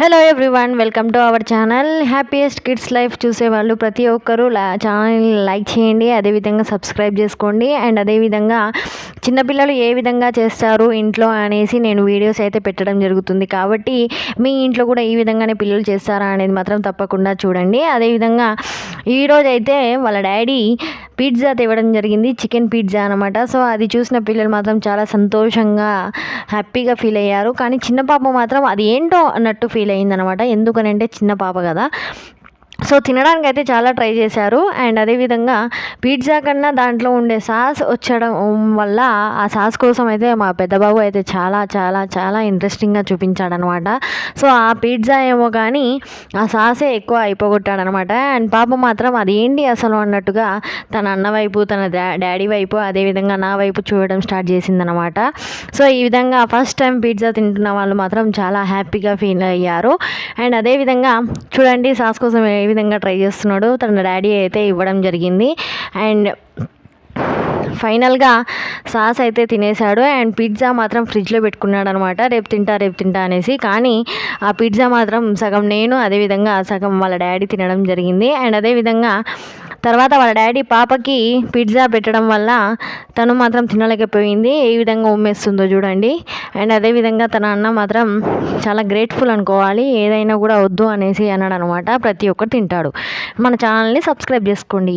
Hello everyone, welcome to our channel. Happiest kids life చూసేవాళ్ళు ప్రతి ఒక్కరూ ఛానల్ని లైక్ చేయండి, అదేవిధంగా సబ్స్క్రైబ్ చేసుకోండి. అండ్ అదేవిధంగా చిన్నపిల్లలు ఏ విధంగా చేస్తారు ఇంట్లో అనేసి నేను వీడియోస్ అయితే పెట్టడం జరుగుతుంది. కాబట్టి మీ ఇంట్లో కూడా ఈ విధంగానే పిల్లలు చేస్తారా అనేది మాత్రం తప్పకుండా చూడండి. అదేవిధంగా ఈరోజు అయితే వాళ్ళ డాడీ పిజ్జా తేవడం జరిగింది, చికెన్ పిజ్జా అనమాట. సో అది చూసిన పిల్లలు మాత్రం చాలా సంతోషంగా హ్యాపీగా ఫీల్ అయ్యారు. కానీ చిన్న పాప మాత్రం అది ఏంటో అన్నట్టు ఫీల్ అయిందనమాట. ఎందుకనంటే చిన్న పాప కదా. సో తినడానికి అయితే చాలా ట్రై చేశారు. అండ్ అదేవిధంగా పిజ్జా కన్నా దాంట్లో ఉండే సాస్ వచ్చడం వల్ల ఆ సాస్ కోసం అయితే మా పెద్ద బాబు అయితే చాలా చాలా చాలా ఇంట్రెస్టింగ్గా చూపించాడనమాట. సో ఆ పిజ్జా ఏమో కానీ ఆ సాసే ఎక్కువ అయిపోగొట్టాడనమాట. అండ్ పాప మాత్రం అది ఏంటి అసలు అన్నట్టుగా తన అన్న వైపు, తన డాడీ వైపు, అదేవిధంగా నా వైపు చూడడం స్టార్ట్ చేసిందనమాట. సో ఈ విధంగా ఫస్ట్ టైం పిజ్జా తింటున్న వాళ్ళు మాత్రం చాలా హ్యాపీగా ఫీల్ అయ్యారు. అండ్ అదేవిధంగా చూడండి సాస్ కోసం ఏ విధంగా ట్రై చేస్తున్నాడు. తన డాడీ అయితే ఇవ్వడం జరిగింది. అండ్ ఫైనల్గా సాస్ అయితే తినేశాడు. అండ్ పిజ్జా మాత్రం ఫ్రిడ్జ్లో పెట్టుకున్నాడు అనమాట, రేపు తింటా అనేసి. కానీ ఆ పిజ్జా మాత్రం సగం నేను, అదేవిధంగా సగం వాళ్ళ డాడీ తినడం జరిగింది. అండ్ అదేవిధంగా తర్వాత వాళ్ళ డాడీ పాపకి పిజ్జా పెట్టడం వల్ల తను మాత్రం తినలేకపోయింది. ఏ విధంగా ఉమ్మేస్తుందో చూడండి. అండ్ అదేవిధంగా తన అన్న మాత్రం చాలా గ్రేట్ఫుల్ అనుకోవాలి, ఏదైనా కూడా వద్దు అనేసి అన్నాడు అనమాట. ప్రతి ఒక్కరు తింటాడు. మన ఛానల్ని సబ్స్క్రైబ్ చేసుకోండి.